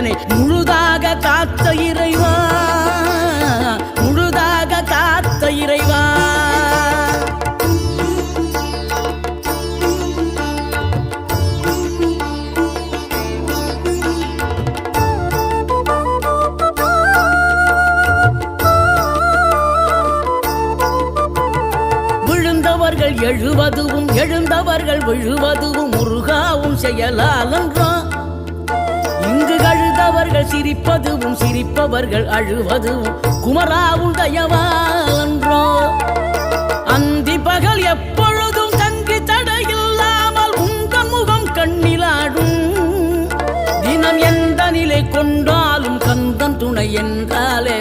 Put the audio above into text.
என்னை முழுதாக காத்த இறைவா, முழுதாக காத்த இறைவா. விழுந்தவர்கள் எழுவதுவும் எழுந்தவர்கள் விழுவதுவும் முருகாவும் செயலாலன்றோ. இங்கு அழுதவர்கள் சிரிப்பதுவும் சிரிப்பவர்கள் அழுவதுவும் குமராவும் தயவாலன்றோ. அந்தி பகல் எப்பொழுதும் தங்கி தடையில்லாமல் உங்கள் முகம் கண்ணிலாடும். தினம் எந்த நிலை கொண்டாலும் கந்தன் துணை என்றாலே